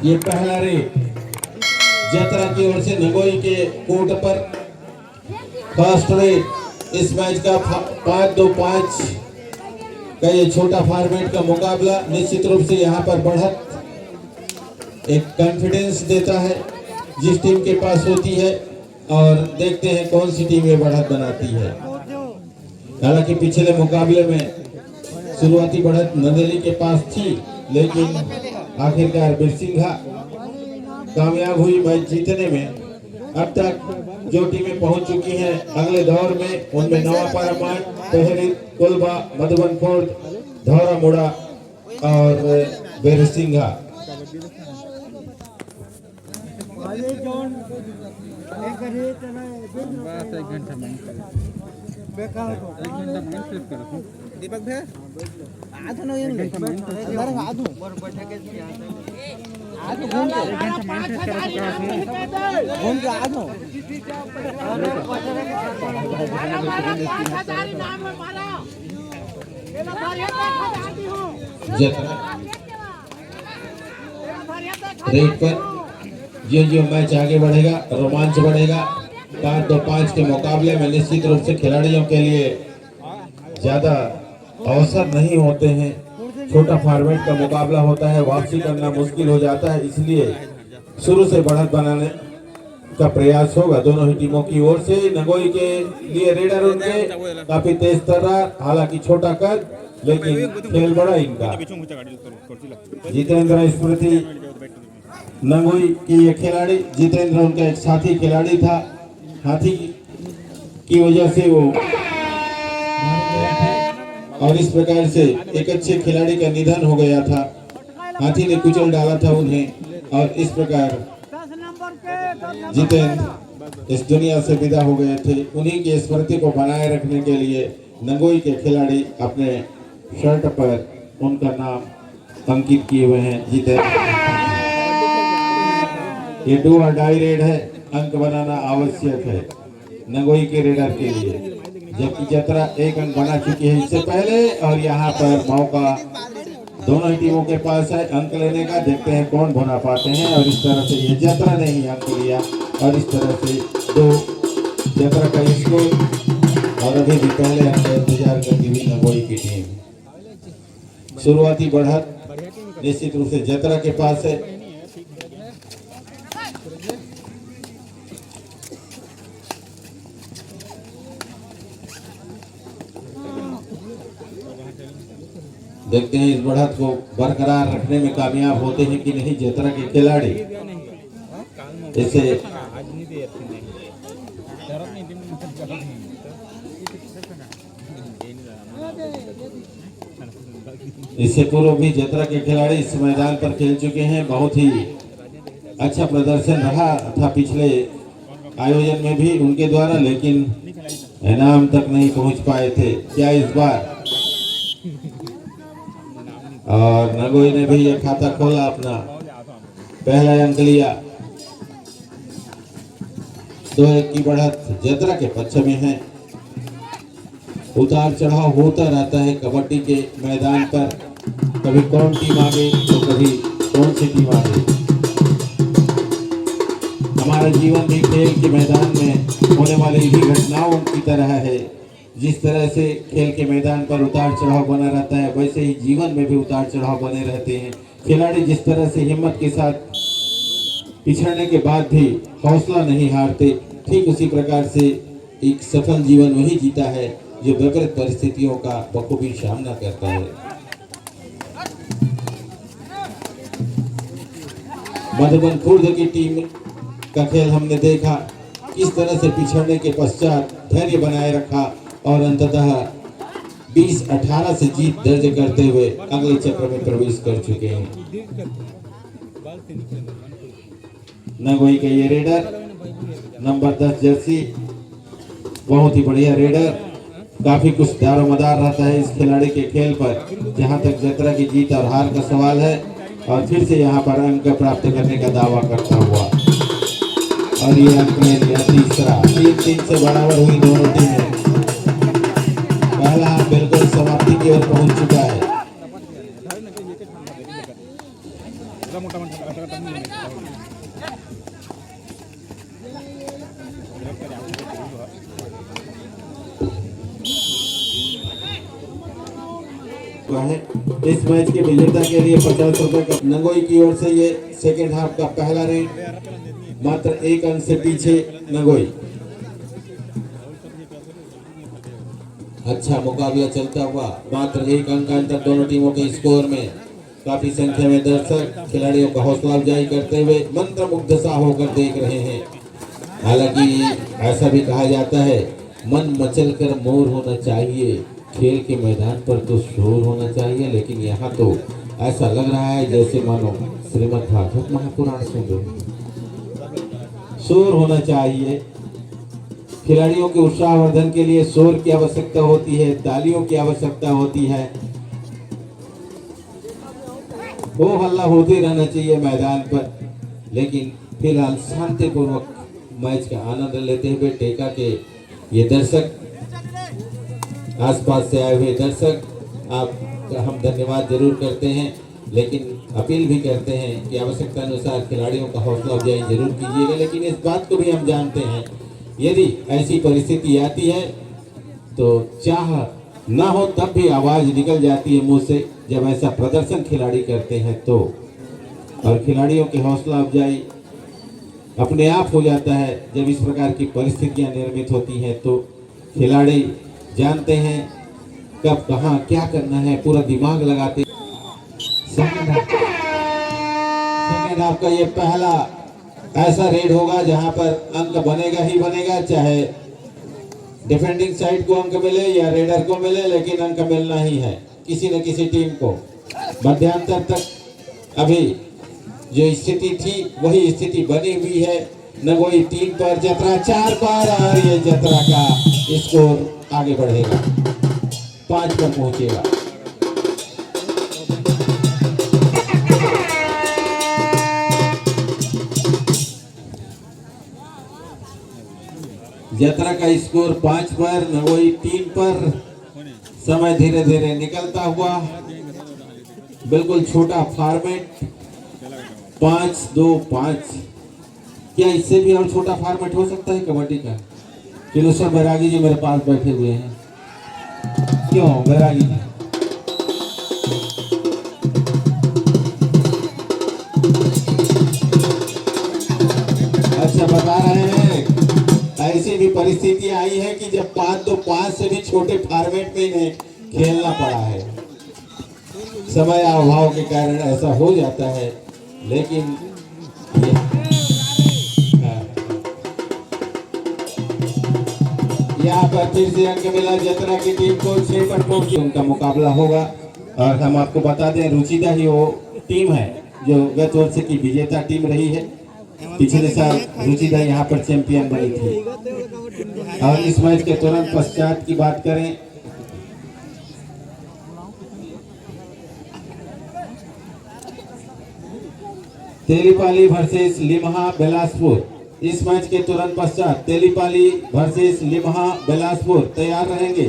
ये पहला रेड जतरा की ओर से नगोई के कोर्ट पर फर्स्ट रेड इस मैच का 5-2-5 का ये छोटा फॉर्मेट का मुकाबला निश्चित रूप से यहाँ पर बढ़त एक कॉन्फिडेंस देता है जिस टीम के पास होती है, और देखते हैं कौन सी टीम ये बढ़त बनाती है। हालांकि पिछले मुकाबले में शुरुआती बढ़त नंदेली के पास थी, लेकिन आखिरकार बिरसिंघा कामयाब हुई मैच जीतने में। अब तक जो टीमें पहुंच चुकी हैं अगले दौर में, उनमें नवापारा माठ, पहरी, कोलबा, मधुबन फोर्ट, धौरा मुड़ा और बिरसिंघा। दीपक भैया आधो न येंगे अंदर आधो आधो घूम के एक घंटा माइंड फ्रेश करो घूम के आधो रेड पर जो मैच आगे बढ़ेगा, रोमांच बढ़ेगा। 5-2-5 के मुकाबले में निश्चित रूप से खिलाड़ियों के लिए ज्यादा अवसर नहीं होते हैं। छोटा फॉर्मेट का मुकाबला होता है, वापसी करना मुश्किल हो जाता है, इसलिए शुरू से बढ़त बनाने का प्रयास होगा दोनों ही टीमों की ओर से। नगोई के लिए रेडर उनके काफी तेज तर्रार, हालांकि छोटा कद, लेकिन खेल बड़ा इनका। जितेंद्र स्मृति नगोई की ये खिलाड़ी, जितेंद्र उनका एक साथी खिलाड़ी था। हाथी की वजह से वो और इस प्रकार से एक अच्छे खिलाड़ी का निधन हो गया था। हाथी ने कुचल डाला था उन्हें, और इस प्रकार जितेंद्र इस दुनिया से विदा हो गए थे। उन्हीं की स्मृति को बनाए रखने के लिए नगोई के खिलाड़ी अपने शर्ट पर उनका नाम अंकित किए हुए हैं, जितेंद्र। ये डू और डाई रेड है, अंक बनाना आवश्यक है नगोई के रेडर के लिए, जबकि जतरा एक अंक बना चुकी है इससे पहले। और यहाँ पर मौका दोनों ही टीमों के पास है अंक लेने का। देखते हैं कौन बना पाते हैं। और इस तरह से ये जतरा ने ही अंक लिया, और इस तरह से 2 जतरा का स्कोर। और अभी भी पहले अंक का इंतजार करती हुई नगोई की टीम। शुरुआती बढ़त निश्चित रूप से जतरा के पास है। देखते हैं इस बढ़त को बरकरार रखने में कामयाब होते हैं कि नहीं जतरा के खिलाड़ी। इससे पूर्व भी जतरा के खिलाड़ी इस मैदान पर खेल चुके हैं। बहुत ही अच्छा प्रदर्शन रहा था पिछले आयोजन में भी उनके द्वारा, लेकिन इनाम तक नहीं पहुंच पाए थे। क्या इस बार? और नगोई ने भी ये खाता खोला, अपना पहला अंक लिया। 2-1 की बढ़त जतरा के पक्ष में है। उतार चढ़ाव होता रहता है कबड्डी के मैदान पर, कभी कौन टीम आगे तो कभी कौन सी टीम आगे। हमारा जीवन भी खेल के मैदान में होने वाली ही घटनाओं की तरह है। जिस तरह से खेल के मैदान पर उतार चढ़ाव बना रहता है, वैसे ही जीवन में भी उतार चढ़ाव बने रहते हैं। खिलाड़ी जिस तरह से हिम्मत के साथ पिछड़ने के बाद भी हौसला नहीं हारते, ठीक उसी प्रकार से एक सफल जीवन वही जीता है जो विपरीत परिस्थितियों का बखूबी सामना करता है। मधुबन खुर्द की टीम का खेल हमने देखा, किस तरह से पिछड़ने के पश्चात धैर्य बनाए रखा और अंततः 20-18 से जीत दर्ज करते हुए अगले चक्र में प्रवेश कर चुके हैं। नगोई के ये रेडर नंबर 10 जर्सी, बहुत ही बढ़िया रेडर। काफी कुछ दारोमदार रहता है इस खिलाड़ी के खेल पर, जहां तक जतरा की जीत और हार का सवाल है। और फिर से यहाँ पर अंक प्राप्त करने का दावा करता हुआ, और ये अंक ले लिया तीसरा। 3-3 से बराबर हुई दोनों टीमें। पहला बिल्कुल समाप्ति की ओर पहुंच चुका है। हुआ है। इस मैच के विजेता के लिए 50 रुपए का नगोई की ओर से ये सेकेंड हाफ का पहला रेड, मात्र 1 अंक से पीछे नगोई। अच्छा मुकाबला चलता हुआ, मात्र 1 अंक का अंतर दोनों टीमों के स्कोर में। काफी संख्या में दर्शक खिलाड़ियों का हौसला अफजाई करते हुए मंत्रमुग्ध सा होकर देख रहे हैं। हालांकि ऐसा भी कहा जाता है, मन मचल कर मोर होना चाहिए, खेल के मैदान पर तो शोर होना चाहिए। लेकिन यहाँ तो ऐसा लग रहा है जैसे मानो श्रीमद् भागवत महापुराण सुन रहे। शोर होना चाहिए। खिलाड़ियों के उत्साहवर्धन के लिए शोर की आवश्यकता होती है, तालियों की आवश्यकता होती है। हो हल्ला होते रहना चाहिए मैदान पर। लेकिन फिलहाल शांतिपूर्वक मैच का आनंद लेते हुए टेका के ये दर्शक, आसपास से आए हुए दर्शक, आपका हम धन्यवाद जरूर करते हैं। लेकिन अपील भी करते हैं कि आवश्यकता अनुसार खिलाड़ियों का हौसला अफजाई जरूर कीजिएगा। लेकिन इस बात को भी हम जानते हैं, यदि ऐसी परिस्थिति आती है तो चाह ना हो तब भी आवाज निकल जाती है मुंह से, जब ऐसा प्रदर्शन खिलाड़ी करते हैं तो। और खिलाड़ियों की हौसला अफजाई अपने आप हो जाता है जब इस प्रकार की परिस्थितियां निर्मित होती हैं। तो खिलाड़ी जानते हैं कब कहां क्या करना है, पूरा दिमाग लगाते। सेकेंड हाफ का ये पहला ऐसा रेड होगा जहां पर अंक बनेगा ही बनेगा, चाहे डिफेंडिंग साइड को अंक मिले या रेडर को मिले, लेकिन अंक मिलना ही है किसी न किसी टीम को। मध्यांतर तक अभी जो स्थिति थी वही स्थिति बनी हुई है। नगोई 3 पर, जतरा 4 पर, और ये जतरा का स्कोर आगे बढ़ेगा, 5 पर पहुंचेगा। जतरा का स्कोर 5 पर, नगोई 3 पर। समय धीरे धीरे निकलता हुआ, बिल्कुल छोटा फॉर्मेट 5-2-5। क्या इससे भी और छोटा फॉर्मेट हो सकता है कबड्डी का? किलोसर बैरागी जी मेरे पास बैठे हुए हैं। क्यों बैरागी जी? अच्छा बता रहे हैं, ऐसी भी परिस्थिति आई है कि जब 5-2-5 से भी छोटे फॉर्मेट में इन्हें खेलना पड़ा है। समय अभाव के कारण ऐसा हो जाता है। लेकिन यहाँ पर फिर से अंक मिला जतरा की टीम को, 6 पर पहुंची। उनका मुकाबला होगा। और हम आपको बता दें, रुचिदा ही वो टीम है जो गत वर्ष की विजेता टीम रही है। पिछले साल रुचिदा यहाँ पर चैंपियन बनी थी। और इस मैच के तुरंत पश्चात की बात करें, तेलीपाली वर्सेस लिम्हा बिलासपुर। इस मैच के तुरंत पश्चात तेलीपाली वर्सेस लिम्हा बिलासपुर तैयार रहेंगे।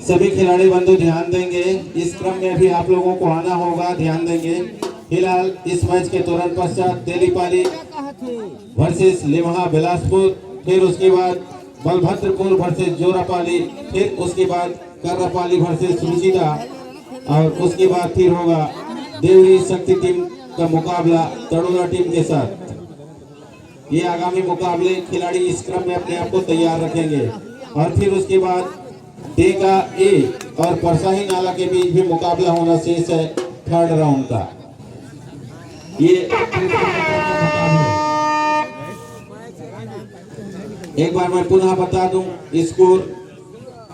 सभी खिलाड़ी बंधु ध्यान देंगे, इस क्रम में भी आप लोगों को आना होगा, ध्यान देंगे। फिलहाल इस मैच के तुरंत पश्चात तेलीपाली वर्सेस लिम्हा बिलासपुर, फिर उसके बाद बलभद्रपुर वर्सेस जोरापाली, फिर उसके बाद कर्रापाली वर्सेस रुचिदा, और उसके बाद फिर होगा देवरी शक्ति टीम का मुकाबला तड़ोदा टीम के साथ। ये आगामी मुकाबले खिलाड़ी इस क्रम में अपने आप को तैयार रखेंगे। और फिर उसके बाद टेका ए और परसाही नाला के बीच भी मुकाबला होना शेष है, 3rd राउंड का। ये एक बार मैं पुनः बता दूं, स्कोर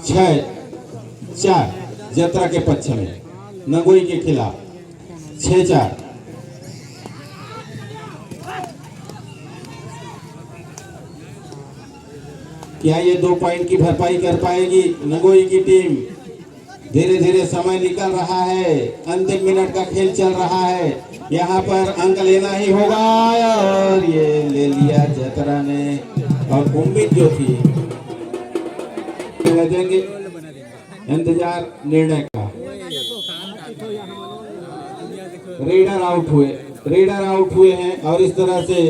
6-4 जतरा के पक्ष में, नगोई के खिलाफ 6-4। क्या ये 2 पॉइंट की भरपाई कर पाएगी नगोई की टीम? धीरे धीरे समय निकल रहा है, अंतिम मिनट का खेल चल रहा है, यहाँ पर अंक लेना ही होगा। और ये ले लिया जतरा ने, और उम्मीद जो थी देंगे, इंतजार निर्णय का। रेडर आउट हुए हैं, और इस तरह से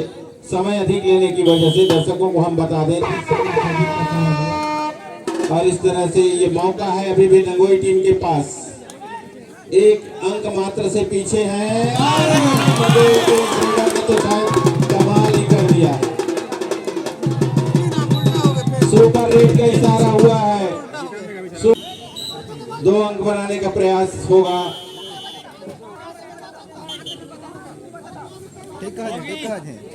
समय अधिक लेने की वजह से दर्शकों को हम बता दें और इस तरह से ये मौका है अभी भी नगोई टीम के पास, एक अंक मात्र से पीछे है। तो शायद कमाल ही कर दिया, सुपर रेट का इशारा हुआ है, 2 अंक बनाने का प्रयास होगा। ठीक है